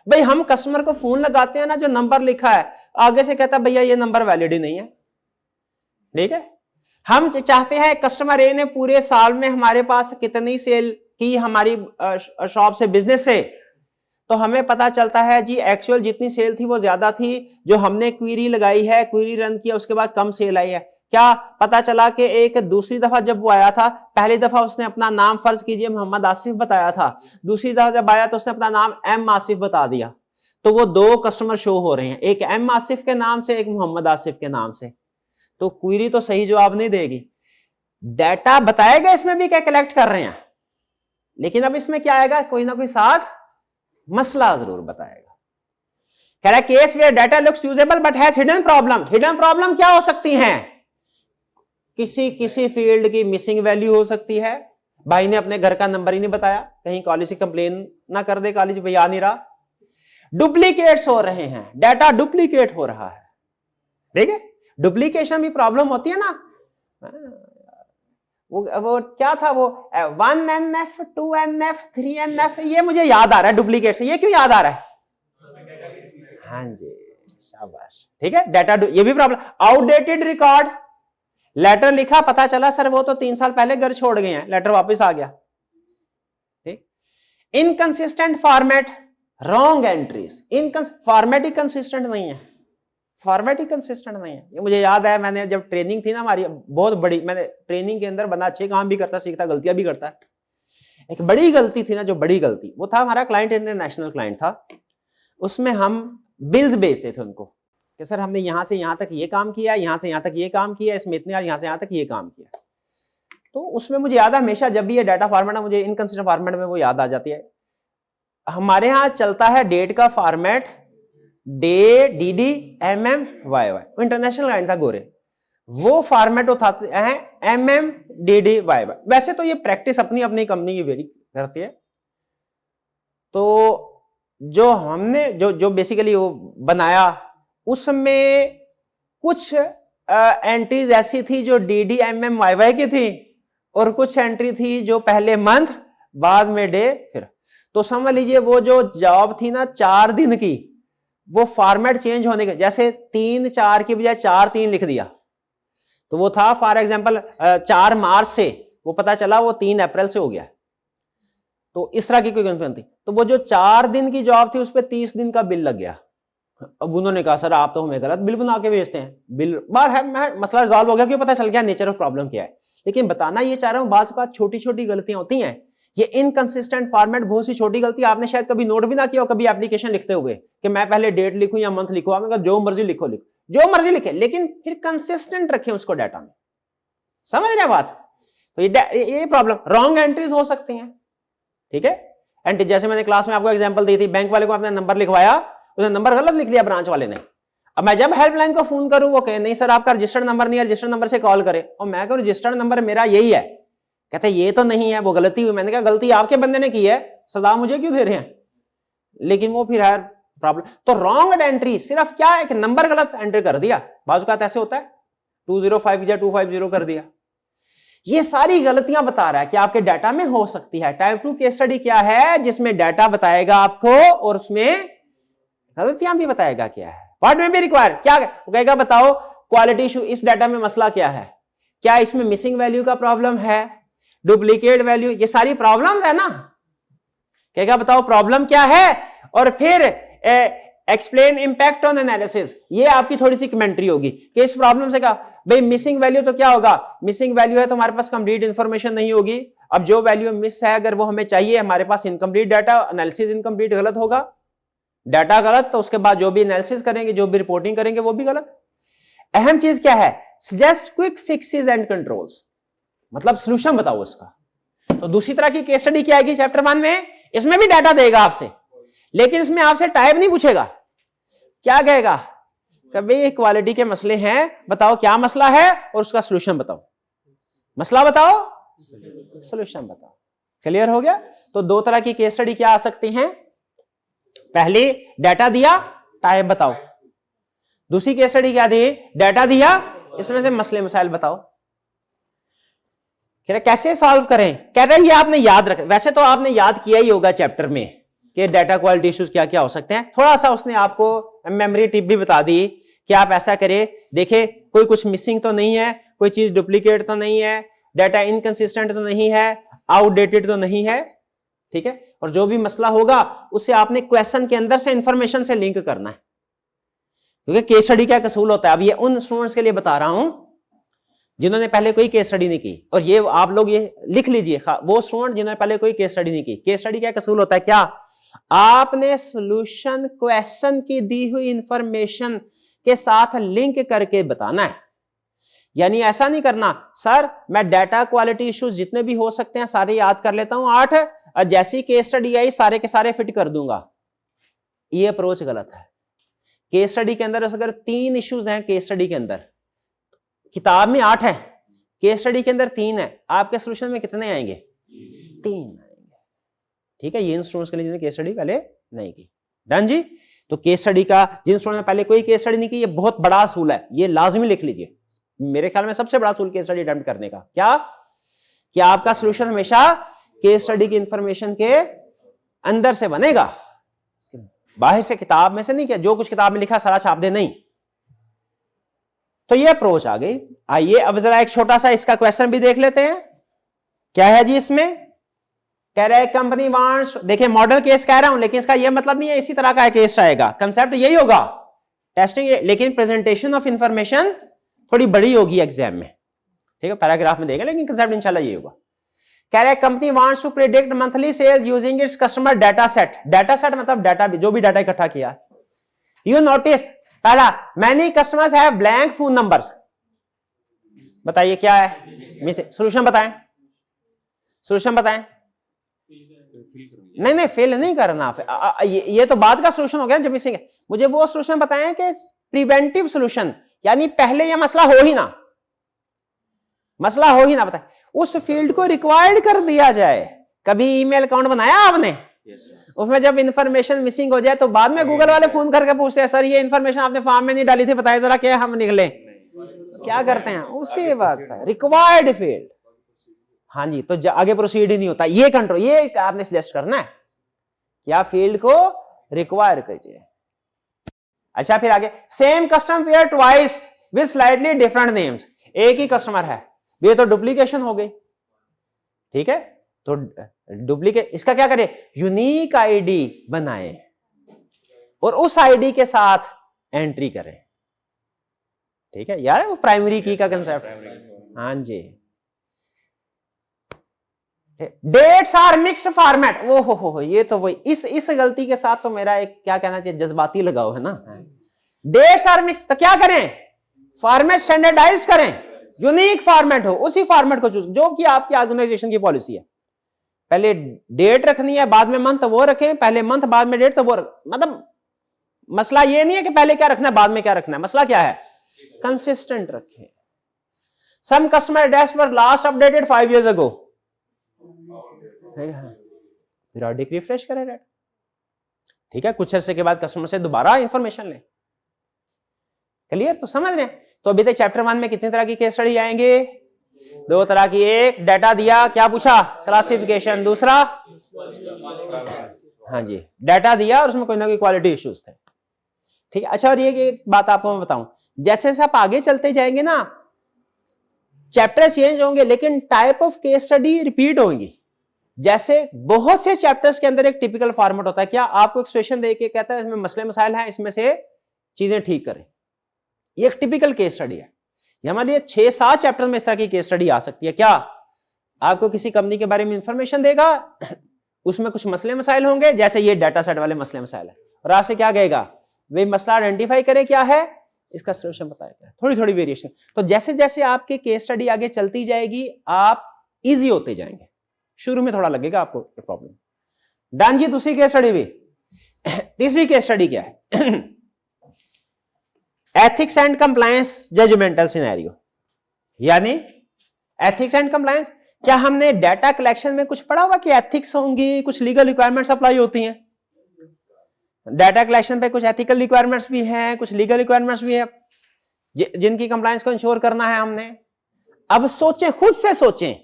S1: भाई हम कस्टमर को फोन लगाते हैं ना, जो नंबर लिखा है आगे से कहता भैया ये नंबर वैलिड ही नहीं है। ठीक है, हम चाहते हैं कस्टमर ए ने पूरे साल में हमारे पास कितनी सेल की हमारी शॉप से, बिजनेस से, तो हमें पता चलता है जी एक्चुअल जितनी सेल थी वो ज्यादा थी, जो हमने क्वेरी लगाई है, क्वेरी रन किया, उसके बाद कम सेल आई है। क्या पता चला कि एक दूसरी दफा जब वो आया था, पहली दफा उसने अपना नाम फर्ज कीजिए मोहम्मद आसिफ बताया था, दूसरी दफा जब आया तो उसने अपना नाम एम आसिफ बता दिया, तो वो दो कस्टमर शो हो रहे हैं, एक एम आसिफ के नाम से, एक मोहम्मद आसिफ के नाम से। तो क्वेरी तो सही जवाब नहीं देगी। डाटा बताएगा इसमें भी क्या कलेक्ट कर रहे हैं, लेकिन अब इसमें क्या आएगा? कोई ना कोई साथ मसला जरूर बताएगा। कह रहा है case where data looks usable but has hidden problem. Hidden problem क्या हो सकती हैं? किसी फील्ड की मिसिंग वैल्यू हो सकती है, भाई ने अपने घर का नंबर ही नहीं बताया, कहीं कॉलेज से कंप्लेन ना कर दे, कॉलेज भैया नहीं रहा। डुप्लीकेट्स हो रहे हैं, डाटा डुप्लीकेट हो रहा है। ठीक है, डुप्लीकेशन भी प्रॉब्लम होती है ना। वो क्या था वो 1NF 2NF 3NF, ये मुझे याद आ रहा है डुप्लीकेट से। ये क्यों याद आ रहा है? हाँ जी, शाबाश। ठीक है, डाटा ये भी प्रॉब्लम। आउटडेटेड रिकॉर्ड, लेटर लिखा, पता चला सर वो तो 3 साल पहले घर छोड़ गए हैं, लेटर वापस आ गया। ठीक, inconsistent format, wrong entries, format ही कंसिस्टेंट नहीं है, फॉर्मेट ही कंसिस्टेंट नहीं है। ये मुझे याद है, मैंने जब ट्रेनिंग थी ना हमारी बहुत बड़ी, मैंने ट्रेनिंग के अंदर बंदा अच्छे काम भी करता, सीखता, गलतियां भी करता है। एक बड़ी गलती थी ना, जो बड़ी गलती, वो था हमारा क्लाइंट इंटरनेशनल क्लाइंट था, उसमें हम बिल्स भेजते थे उनको कि सर हमने यहां से यहां तक ये काम किया, यहां से यहां तक ये काम किया, इसमें इतने, और यहां से यहां तक ये काम किया। तो उसमें मुझे याद है हमेशा जब भी ये डाटा फॉर्मेट है, मुझे इनकंसिस्टेंट फॉर्मेट में वो याद आ जाती है। हमारे यहाँ चलता है डेट का format day DD MM YY, international client था गोरे, वो फॉर्मेट उठाते हैं MM DD YY। वैसे तो ये प्रैक्टिस अपनी अपनी कंपनी की वेरी करती है। तो जो हमने जो बेसिकली वो बनाया, उसमें कुछ एंट्रीज ऐसी थी जो DD MM YY की थी, और कुछ एंट्री थी जो पहले मंथ बाद में डे। फिर तो समझ लीजिए वो जो जॉब थी ना 4 दिन की, वो फॉर्मेट चेंज होने के, जैसे 3-4 की बजाय 4-3 लिख दिया, तो वो था फॉर एग्जांपल 4 मार्च से, वो पता चला वो 3 अप्रैल से हो गया। तो इस तरह की कोई कंफ्यूजन थी। तो वो जो 4 दिन की जॉब थी उस पर 30 दिन का बिल लग गया। अब उन्होंने कहा सर आप तो हमें गलत बिल बना के भेजते हैं, बिल बार है, मसला रिजॉल्व हो गया, क्यों? पता चल गया नेचर ऑफ प्रॉब्लम क्या है। लेकिन बताना ये चाह रहा हूं, बात का छोटी छोटी गलतियां होती हैं। ये इनकंसिस्टेंट फॉर्मेट बहुत सी छोटी गलती आपने शायद कभी नोट भी ना किया हो, कभी एप्लीकेशन लिखते हुए कि मैं पहले डेट लिखूं या मंथ लिखूं, आपने कहा जो मर्जी लिखो। जो मर्जी लिखे, लेकिन फिर कंसिस्टेंट रखें उसको डाटा में। समझ रहे हैं बात? तो ये प्रॉब्लम, रॉन्ग एंट्रीज हो सकती हैं। ठीक है, एंट्री जैसे मैंने क्लास में आपको एग्जांपल दी थी, बैंक वाले को आपने नंबर लिखवाया, उसने नंबर गलत लिख लिया ब्रांच वाले ने। अब मैं जब हेल्पलाइन को फोन करूं, वो कहे नहीं सर आपका रजिस्टर्ड नंबर नहीं है, रजिस्टर्ड नंबर से कॉल करे। और मैं कहूं रजिस्टर्ड नंबर मेरा यही है, कहते ये तो नहीं है, वो गलती हुई। मैंने कहा गलती आपके बंदे ने की है, सदा मुझे क्यों दे रहे हैं? लेकिन वो फिर है प्रॉब्लम। तो रॉन्ग एंट्री सिर्फ क्या है कि नंबर गलत एंटर कर दिया, बाजू का ऐसे होता है 205 या 250 कर दिया। ये सारी गलतियां बता रहा है कि आपके डाटा में हो सकती है। टाइप 2 केस स्टडी क्या है, जिसमें डाटा बताएगा आपको और उसमें गलतियां भी बताएगा क्या है। व्हाट में भी रिक्वायर क्या कहेगा, बताओ क्वालिटी इशू, इस डाटा में मसला क्या है, क्या इसमें मिसिंग वैल्यू का प्रॉब्लम है, डुप्लीकेट वैल्यू, ये सारी प्रॉब्लम्स है ना। कहेगा बताओ प्रॉब्लम क्या है, और फिर एक्सप्लेन इंपैक्ट ऑन एनालिसिस, ये आपकी थोड़ी सी कमेंट्री होगी कि इस प्रॉब्लम से क्या भाई मिसिंग वैल्यू तो क्या होगा, मिसिंग वैल्यू है तो हमारे पास कंप्लीट इंफॉर्मेशन नहीं होगी। अब जो वैल्यू मिस है अगर वो हमें चाहिए, हमारे पास इनकम्प्लीट डाटा, एनालिसिस इनकम्प्लीट गलत होगा, डाटा गलत, तो उसके बाद जो भी एनालिसिस करेंगे, जो भी रिपोर्टिंग करेंगे वो भी गलत। अहम चीज क्या है, suggest quick fixes and controls, मतलब सॉल्यूशन बताओ उसका। तो दूसरी तरह की केस स्टडी क्या आएगी चैप्टर 1 में, इसमें भी डाटा देगा आपसे, लेकिन इसमें आपसे टाइप नहीं पूछेगा। क्या कहेगा, कभी क्वालिटी के मसले हैं, बताओ क्या मसला है और उसका सॉल्यूशन बताओ, मसला बताओ सॉल्यूशन बताओ। क्लियर हो गया? तो दो तरह की केस स्टडी क्या आ सकती हैं, पहली डाटा दिया टाइप बताओ, दूसरी केस स्टडी क्या दी, डाटा दिया इसमें से मसले मसाइल बताओ। कह रहे कैसे सॉल्व करें, कह रहे ये आपने याद रख, वैसे तो आपने याद किया ही होगा चैप्टर में कि डाटा क्वालिटी इश्यूज क्या क्या हो सकते हैं। थोड़ा सा उसने आपको मेमोरी टिप भी बता दी कि आप ऐसा करें, देखे कोई कुछ मिसिंग तो नहीं है, कोई चीज डुप्लीकेट तो नहीं है, डाटा इनकंसिस्टेंट तो नहीं है, आउटडेटेड तो नहीं है। ठीक है, और जो भी मसला होगा उससे आपने क्वेश्चन के अंदर से इंफॉर्मेशन से लिंक करना है, क्योंकि केस स्टडी क्या कसूल होता है। अब ये उन स्टूडेंट्स के लिए बता रहा हूं जिन्होंने पहले कोई केस स्टडी नहीं की, और ये आप लोग ये लिख लीजिए, वो स्टूडेंट जिन्होंने पहले कोई केस स्टडी नहीं की। केस स्टडी क्या कसूल होता है, क्या आपने सॉल्यूशन क्वेश्चन की दी हुई इंफॉर्मेशन के साथ लिंक करके बताना है। यानी ऐसा नहीं करना सर मैं डाटा क्वालिटी इश्यूज जितने भी हो सकते हैं सारे याद कर लेता हूं 8, और जैसी केस स्टडी आई सारे के सारे फिट कर दूंगा। ये अप्रोच गलत है। केस स्टडी के अंदर अगर 3 इश्यूज हैं, केस स्टडी के अंदर किताब में 8 है, केस स्टडी के अंदर 3 है, आपके सॉल्यूशन में कितने आएंगे, 3 आएंगे। ठीक है, ये इन स्टूडेंट्स के लिए जिन्होंने केस स्टडी पहले नहीं की। डन जी। तो केस स्टडी का जिन स्टूडेंट ने पहले कोई केस स्टडी नहीं की, ये बहुत बड़ा असूल है, ये लाजमी लिख लीजिए। मेरे ख्याल में सबसे बड़ा असूल केस स्टडी अटेम्प्ट करने का क्या, कि आपका सॉल्यूशन हमेशा केस स्टडी की इंफॉर्मेशन के अंदर से बनेगा, बाहर से किताब में से नहीं, किया जो कुछ किताब में लिखा सारा छाप दे, नहीं। तो ये अप्रोच आ गई। आइए अब जरा एक छोटा सा इसका क्वेश्चन भी देख लेते हैं। क्या है जी इसमें, कह रहा है कंपनी वांट्स, देखिए मॉडल केस कह रहा हूं, लेकिन इसका ये मतलब नहीं है इसी तरह का केस आएगा, कंसेप्ट यही होगा टेस्टिंग, लेकिन प्रेजेंटेशन ऑफ इंफॉर्मेशन थोड़ी बड़ी होगी एग्जाम में। ठीक है, पैराग्राफ में देंगे, लेकिन कंसेप्ट इंशाल्लाह यही होगा। कह रहा है company wants to predict monthly sales using its customer data set. Data set मतलब डाटा, जो भी डाटा इकट्ठा किया। यू नोटिस पहला, many customers have blank phone numbers. बताइए क्या है, सॉल्यूशन बताएं, सॉल्यूशन बताएं। नहीं फिल नहीं करना, ये तो बाद का सॉल्यूशन हो गया जब मिसिंग है। मुझे वो सॉल्यूशन बताएं कि प्रिवेंटिव सॉल्यूशन, यानी पहले ये मसला हो ही ना, मसला हो ही ना, बताएं उस फील्ड को रिक्वायर्ड कर दिया जाए। कभी ईमेल अकाउंट बनाया आपने, उसमें जब इंफॉर्मेशन मिसिंग हो जाए तो बाद में गूगल वाले फोन करके पूछते हैं सर ये इंफॉर्मेशन आपने फॉर्म में नहीं डाली थी, बताइए जरा क्या हम निकले, क्या करते हैं उसी वक्त रिक्वायर्ड फील्ड। हाँ जी, तो आगे प्रोसीड ही नहीं होता। ये कंट्रोल, ये आपने सजेस्ट करना है क्या, फील्ड को रिक्वायर कीजिए। अच्छा फिर आगे, same customer pair twice with slightly different names. एक ही कस्टमर है, ये तो डुप्लीकेशन हो गई। ठीक है, तो डुप्लीकेट, इसका क्या करें, यूनिक आईडी बनाएं और उस आईडी के साथ एंट्री करें। ठीक है, यार वो प्राइमरी की का कंसेप्ट। हाँ जी, डेट्स आर मिक्स्ड फॉर्मेट। वो हो ये तो वही, इस गलती के साथ तो मेरा एक क्या कहना चाहिए, जज्बाती लगाव है ना। डेट्स आर मिक्स, तो क्या करें, फॉर्मेट स्टैंडर्डाइज करें, यूनिक फॉर्मेट हो, उसी फॉर्मेट को चूज जो कि आपकी ऑर्गेनाइजेशन की पॉलिसी है। पहले डेट रखनी है, बाद में मंथ, वो रखें, पहले मंथ बाद में डेट, तो वो मतलब मसला ये नहीं है कि पहले क्या रखना है बाद में क्या रखना है, मसला क्या है, कंसिस्टेंट रखें। Some customer dash were last updated 5 years ago, periodic refresh करें डेटा, ठीक है, कुछ अर्से के बाद कस्टमर से दोबारा इंफॉर्मेशन लें। क्लियर, तो समझ रहे हैं। तो अभी तक चैप्टर 1 में कितनी तरह की केस स्टडी आएंगे, 2 तरह की। एक डाटा दिया, क्या पूछा, क्लासिफिकेशन। दूसरा, हाँ जी, डाटा दिया और उसमें कोई ना कोई क्वालिटी इश्यूज थे, ठीक है। अच्छा, और ये एक बात आपको मैं बताऊं, जैसे जैसे आप आगे चलते जाएंगे ना, चैप्टर चेंज होंगे लेकिन type of case study repeat होंगी। जैसे बहुत से चैप्टर्स के अंदर एक टिपिकल फॉर्मेट होता है, क्या आपको एक सिचुएशन देके कहता है इसमें मसले मसाइल हैं, इसमें से चीजें ठीक करें, ये एक टिपिकल केस स्टडी है। ये हमारे लिए 6-7 चैप्टर में इस तरह की केस स्टडी आ सकती है। क्या आपको किसी कंपनी के बारे में इंफॉर्मेशन देगा, उसमें कुछ मसले मसाइल होंगे, जैसे ये डाटा सेट वाले मसले मसाइल है, और आपसे क्या कहेगा, वे मसला आइडेंटिफाई करे क्या है, इसका सॉल्यूशन बताएगा, थोड़ी थोड़ी वेरिएशन। तो जैसे जैसे आपके केस स्टडी आगे चलती जाएगी, आप इजी होते जाएंगे। शुरू में थोड़ा लगेगा आपको प्रॉब्लम। डन जी, दूसरी केस स्टडी भी। तीसरी केस स्टडी क्या है, ethics and compliance judgmental scenario. यानी एथिक्स एंड कंप्लायंस, क्या हमने डाटा कलेक्शन में कुछ पढ़ा हुआ कि एथिक्स होंगी, कुछ लीगल रिक्वायरमेंट्स अप्लाई होती हैं। डाटा कलेक्शन पे कुछ एथिकल रिक्वायरमेंट्स भी हैं, कुछ लीगल रिक्वायरमेंट्स भी है, जिनकी कंप्लायंस को इंश्योर करना है हमने। अब सोचें, खुद से सोचें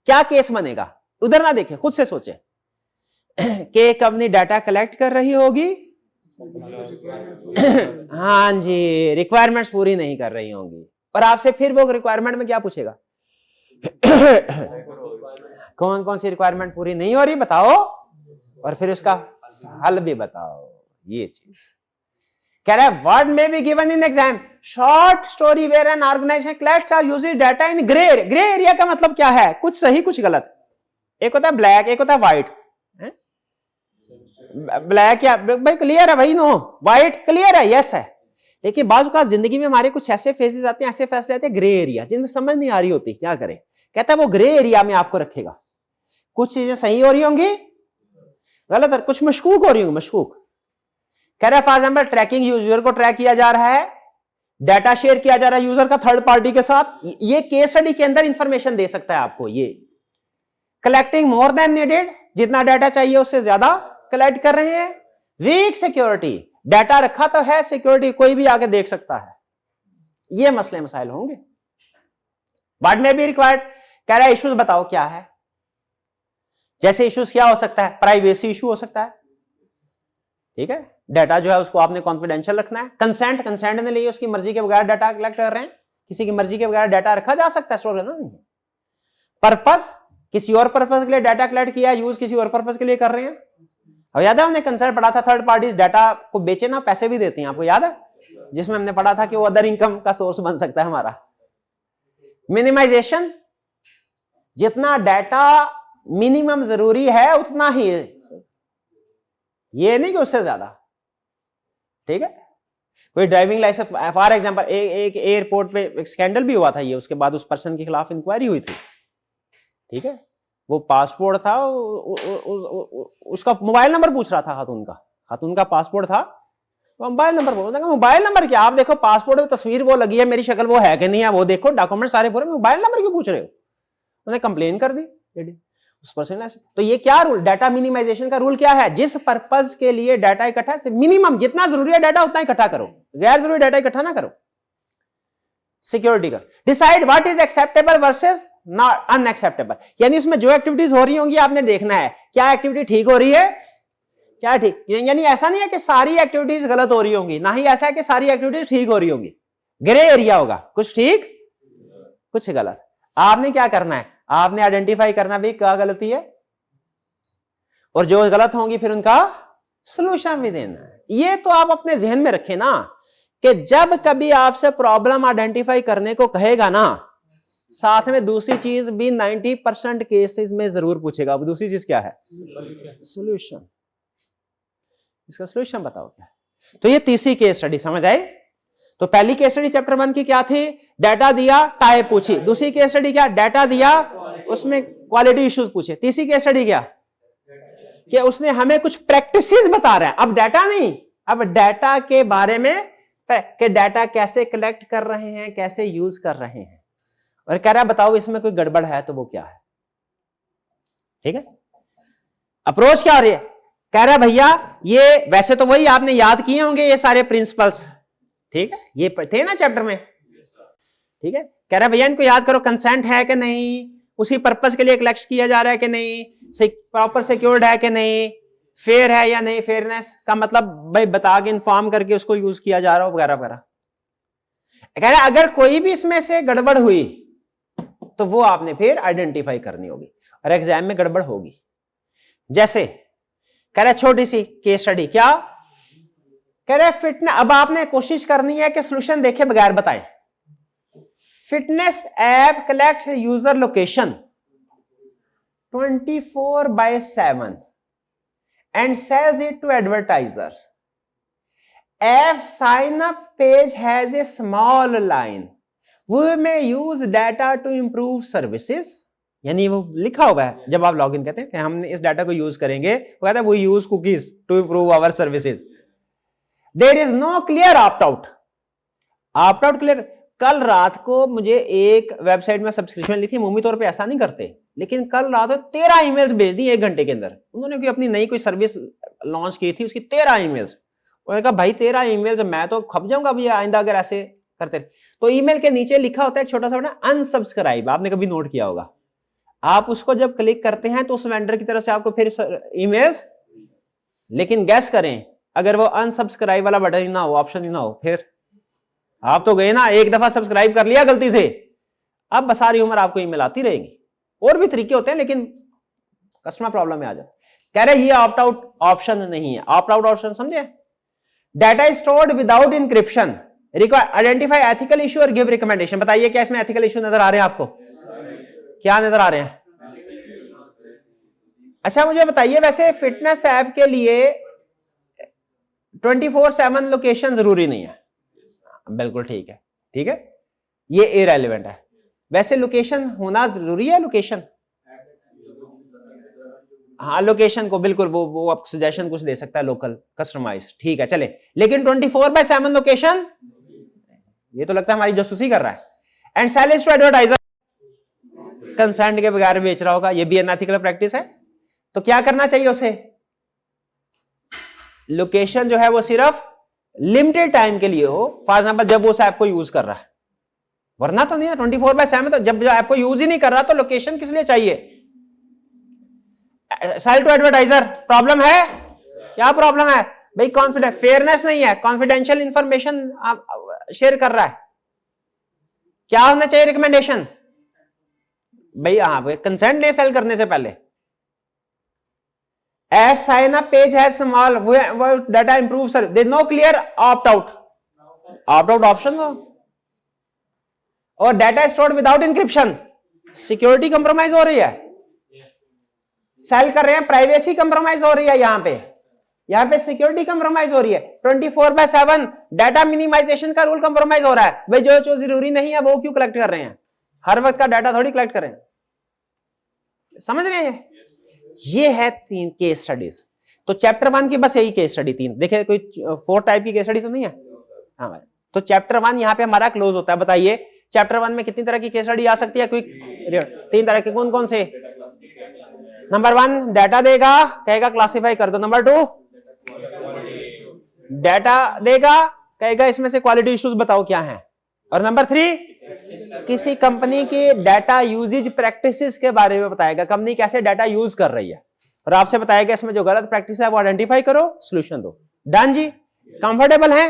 S1: क्या केस बनेगा, उधर ना देखें, खुद से सोचें कि कंपनी डाटा कलेक्ट कर रही होगी, हाँ जी, रिक्वायरमेंट्स पूरी नहीं कर रही होंगी, और आपसे फिर वो रिक्वायरमेंट में क्या पूछेगा, कौन कौन सी रिक्वायरमेंट पूरी नहीं हो रही बताओ, और फिर उसका हल भी बताओ। ये चीज कह रहा है, वर्ड में be given in exam short story where an organization collects और uses data in grey area. Grey area का मतलब क्या है, कुछ सही कुछ गलत। एक होता है ब्लैक, एक होता है व्हाइट। ब्लैक या भाई क्लियर है भाई, नो व्हाइट क्लियर है, यस है। लेकिन बाजू का जिंदगी में हमारे कुछ ऐसे फेजेस आते हैं, ऐसे फैसले आते हैं ग्रे एरिया, जिनमें समझ नहीं आ रही होती, क्या करें। कहता है वो ग्रे एरिया में आपको रखेगा, कुछ चीजें सही हो रही होंगी, गलत, और कुछ मशकूक हो रही होंगी, मशकूक। कह रहा है फॉर एग्जाम्पल ट्रैकिंग, यूजर को ट्रैक किया जा रहा है, डाटा शेयर किया जा रहा है यूजर का थर्ड पार्टी के साथ। ये केस स्टडी के अंदर इंफॉर्मेशन दे सकता है आपको। ये कलेक्टिंग मोर देन नीडेड, जितना डाटा चाहिए उससे ज्यादा कलेक्ट कर रहे हैं। वीक सिक्योरिटी, डाटा रखा तो है, सिक्योरिटी कोई भी आके देख सकता है। ये मसले मसाइल होंगे। व्हाट में बी रिक्वायर्ड, कह रहा है इश्यूज बताओ क्या है। जैसे इश्यूज क्या हो सकता है, प्राइवेसी इशू हो सकता है, ठीक है, डाटा जो है उसको आपने कॉन्फिडेंशियल रखना है। कंसेंट, कंसेंट ने लिए उसकी मर्जी के बगैर डाटा कलेक्ट कर रहे हैं, किसी की मर्जी के बगैर डाटा रखा जा सकता है, स्टोर करना नहीं। पर्पस, किसी और पर्पस के लिए डाटा कलेक्ट किया, यूज किसी और पर्पस के लिए कर रहे हैं। अब याद है हमने कंसेंट पढ़ा था, थर्ड पार्टीज डाटा को बेचे ना पैसे भी देती हैं, आपको याद है, जिसमें हमने पढ़ा था कि वो अदर इनकम का सोर्स बन सकता है हमारा। मिनिमाइजेशन, जितना डाटा मिनिमम जरूरी है उतना ही, ये नहीं कि उससे ज्यादा, ठीक है। कोई ड्राइविंग लाइसेंस, फॉर एग्जांपल एक एयरपोर्ट पे एक स्कैंडल भी हुआ था, ये उसके बाद उस पर्सन के खिलाफ इंक्वायरी हुई थी, ठीक है। वो पासपोर्ट था, उसका मोबाइल नंबर पूछ रहा था, खातून का पासपोर्ट था, मोबाइल नंबर बोल, मोबाइल नंबर क्या, आप देखो पासपोर्ट में तस्वीर वो लगी है, मेरी शक्ल वो है कि नहीं है, वो देखो डॉक्यूमेंट सारे पूरे, मोबाइल नंबर क्यों पूछ रहे हो। उन्होंने कंप्लेन कर दी उस पर्सन से। तो ये क्या रूल, डाटा मिनिमाइजेशन का रूल क्या है, जिस पर्पस के लिए डाटा इकट्ठा, मिनिमम जितना जरूरी है डाटा उतना इकट्ठा करो, गैर जरूरी डाटा इकट्ठा ना करो। सिक्योरिटी का, decide what is acceptable versus not unacceptable, यानी इसमें जो एक्टिविटीज हो रही होंगी आपने देखना है क्या एक्टिविटी ठीक हो रही है, क्या ठीक, यानी ऐसा नहीं है कि सारी एक्टिविटीज गलत हो रही होंगी, ना ही ऐसा है कि सारी एक्टिविटीज ठीक हो रही होंगी, ग्रे एरिया होगा, कुछ ठीक कुछ गलत। आपने क्या करना है, आपने आइडेंटिफाई करना भी क्या गलती है, और जो गलत होंगी फिर उनका सॉल्यूशन भी देना है। ये तो आप अपने जहन में रखें ना, कि जब कभी आपसे प्रॉब्लम आइडेंटिफाई करने को कहेगा ना, साथ में दूसरी चीज भी 90% केसेस में जरूर पूछेगा। अब दूसरी चीज क्या है, सॉल्यूशन, इसका सॉल्यूशन बताओ क्या है। तो ये तीसरी केस स्टडी समझ आए। तो पहली केस स्टडी चैप्टर 1 की क्या थी, डाटा दिया, टाइप पूछी। दूसरी केस स्टडी क्या, डाटा दिया, उसमें क्वालिटी इश्यूज पूछे। तीसरी केस स्टडी क्या, कि उसने हमें कुछ प्रैक्टिसेस बता रहा है, अब डाटा नहीं, अब डाटा के बारे में कि डाटा कैसे कलेक्ट कर रहे हैं, कैसे यूज कर रहे हैं, और कह रहा है बताओ इसमें कोई गड़बड़ है तो वो क्या है। ठीक है, अप्रोच क्या हो रही है, कह रहा है भैया ये वैसे तो वही आपने याद किए होंगे ये सारे प्रिंसिपल्स, ठीक है, ये थे ना चैप्टर में, ठीक है। कह रहा है भैया इनको याद करो, कंसेंट है कि नहीं, उसी पर्पस के लिए कलेक्ट किया जा रहा है कि नहीं, प्रॉपर सिक्योर्ड है कि नहीं, फेयर है या नहीं, फेयरनेस का मतलब भाई बता के इन्फॉर्म करके उसको यूज किया जा रहा हो वगैरह वगैरह। कह रहा है अगर कोई भी इसमें से गड़बड़ हुई तो वो आपने फिर आइडेंटिफाई करनी होगी और एग्जाम में गड़बड़ होगी। जैसे कह रहा है छोटी सी केस स्टडी, क्या कह रहे हैं, फिटनेस, अब आपने कोशिश करनी है कि सोल्यूशन देखे बगैर बताएं। Fitness app collect user location 24/7 and sells it to advertiser. App sign up page has a small line. We may use data to improve services. यानी वो लिखा हुआ है जब आप लॉगिन करते हैं कि हमने इस डाटा को यूज करेंगे, वो कहता है we use cookies to improve our services. There is no clear opt out. Opt out clear. कल रात को मुझे एक वेबसाइट में सब्सक्रिप्शन ली थी, मुमूमी तौर पे ऐसा नहीं करते, लेकिन कल रात को 13 ईमेल्स भेज दी 1 घंटे के अंदर। उन्होंने कोई अपनी नई कोई सर्विस लॉन्च की थी, उसकी 13 ईमेल्स। उन्होंने कहा भाई 13 ईमेल्स मैं तो खप जाऊंगा अब ये आइंदा अगर ऐसे करते। तो ईमेल के नीचे लिखा होता है एक छोटा सा बटन अनसब्सक्राइब, आपने कभी नोट किया होगा। आप उसको जब क्लिक करते हैं तो उस वेंडर की तरफ से आपको फिर ईमेल्स, लेकिन गैस करें अगर वो अनसब्सक्राइब वाला बटन ही ना हो, ऑप्शन ही ना हो, फिर आप तो गए ना, एक दफा सब्सक्राइब कर लिया गलती से, अब सारी उम्र आपको ईमेल आती रहेगी। और भी तरीके होते हैं लेकिन कस्टमर प्रॉब्लम में आ जाए। कह रहे ये ऑप्ट आउट ऑप्शन नहीं है। ऑप्ट आउट ऑप्शन समझे, data is stored without encryption, identify ethical issue और गिव रिकमेंडेशन। बताइए क्या इसमें एथिकल इशू नजर आ रहे हैं आपको, क्या नजर आ रहे हैं? अच्छा मुझे बताइए वैसे फिटनेस ऐप के लिए 24/7 लोकेशन जरूरी नहीं है, बिल्कुल ठीक है, ठीक है, ये इररिलेवेंट है। वैसे लोकेशन होना जरूरी है, लोकेशन, हाँ लोकेशन को बिल्कुल वो आप सजेशन कुछ दे सकता है, लोकल कस्टमाइज, ठीक है चले, लेकिन 24/7 लोकेशन ये तो लगता है हमारी जासूसी कर रहा है। And sell to advertiser, consent के बगैर बेच रहा होगा, ये भी अनएथिकल प्रैक्टिस है। तो क्या करना चाहिए उसे, लोकेशन जो है वो सिर्फ लिमिटेड टाइम के लिए हो, फॉर एग्जांपल जब वो उस ऐप को यूज कर रहा है, वरना तो नहीं है 24/7। तो जब ऐप को यूज ही नहीं कर रहा तो लोकेशन किस लिए चाहिए? सेल टू एडवर्टाइजर, प्रॉब्लम है? क्या प्रॉब्लम है भाई? कॉन्फिडेंस, फेयरनेस नहीं है, कॉन्फिडेंशियल इंफॉर्मेशन शेयर कर रहा है। क्या होना चाहिए रिकमेंडेशन भाई? हाँ भाई कंसेंट ले सेल करने से पहले। App sign up page has small data improve service. There is no clear opt out. Opt out option हो, और data stored without encryption, security compromise हो रही है, सेल कर रहे हैं, प्राइवेसी कंप्रोमाइज हो रही है, यहाँ पे सिक्योरिटी कंप्रोमाइज हो रही है। 24/7 डाटा मिनिमाइजेशन का रूल कंप्रोमाइज हो रहा है। भाई जो जरूरी नहीं है वो क्यों कलेक्ट कर रहे हैं? हर वक्त का डाटा थोड़ी कलेक्ट करें, समझ रहे हैं? ये है 3 केस स्टडीज। तो चैप्टर 1 की बस यही केस स्टडी 3 देखे, कोई 4 टाइप की केस स्टडी तो नहीं है। हाँ भाई, तो चैप्टर 1 यहाँ पे हमारा क्लोज होता है। बताइए चैप्टर 1 में कितनी तरह की केस स्टडी आ सकती है? क्विक 3 तरह के, कौन कौन से? नंबर 1 डाटा देगा, कहेगा क्लासिफाई कर दो। नंबर 2 डाटा देगा, कहेगा इसमें से क्वालिटी इश्यूज बताओ क्या है। और नंबर 3 किसी कंपनी के डाटा यूजेज प्रैक्टिसेस के बारे में बताएगा, कंपनी कैसे डाटा यूज कर रही है, और आपसे बताएगा इसमें जो गलत प्रैक्टिस है वो आइडेंटिफाई करो, सॉल्यूशन दो। डन जी, कंफर्टेबल है?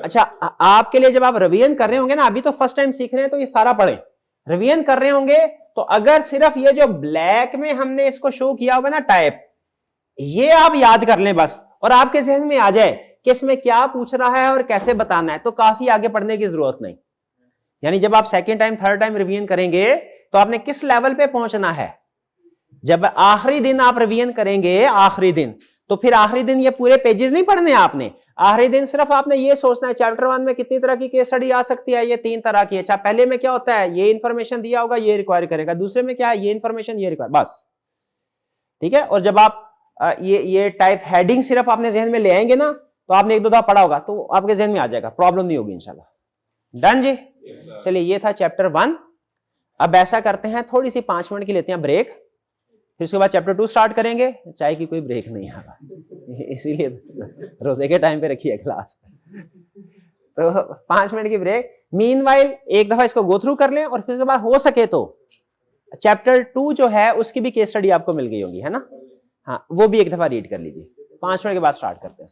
S1: अच्छा आपके लिए जब आप रिवीजन कर रहे होंगे ना, अभी तो फर्स्ट टाइम सीख रहे हैं तो ये सारा पढ़े, रिवीजन कर रहे होंगे तो अगर सिर्फ ये जो ब्लैक में हमने इसको शो किया हुआ ना टाइप, ये आप याद कर लें बस, और आपके जहन में आ जाए कि इसमें क्या पूछ रहा है और कैसे बताना है, तो काफी आगे पढ़ने की जरूरत नहीं। यानी जब आप second time third time revision करेंगे तो आपने किस लेवल पे पहुंचना है, जब आखिरी दिन आप रिवीजन करेंगे, आखिरी दिन, तो फिर आखिरी दिन ये पूरे पेजेस नहीं पढ़ने आपने, आखिरी दिन सिर्फ आपने ये सोचना है चैप्टर 1 में कितनी तरह की केस स्टडी आ सकती है, ये 3 तरह की। अच्छा, पहले में क्या होता है, ये इंफॉर्मेशन दिया होगा, ये रिक्वायर करेगा, दूसरे में क्या है, ये इंफॉर्मेशन, ये रिक्वायर, बस। ठीक है। और जब आप ये टाइप हेडिंग सिर्फ आपने जहन में ले आएंगे ना, तो आपने 1-2 दफा पढ़ा होगा तो आपके जहन में आ जाएगा, प्रॉब्लम नहीं होगी इंशाल्लाह। डन जी। चलिए, ये था चैप्टर 1। अब ऐसा करते हैं, थोड़ी सी 5 मिनट की लेते हैं ब्रेक, फिर उसके बाद चैप्टर 2 स्टार्ट करेंगे। चाय की कोई ब्रेक नहीं आगा, इसीलिए रोजे के टाइम पे रखी है क्लास। तो 5 मिनट की ब्रेक। मीनवाइल एक दफा इसको गो थ्रू कर लें, और फिर उसके बाद हो सके तो चैप्टर 2 जो है उसकी भी केस स्टडी आपको मिल गई होगी, है ना। हाँ, वो भी एक दफा रीड कर लीजिए। 5 मिनट के बाद स्टार्ट करते हैं।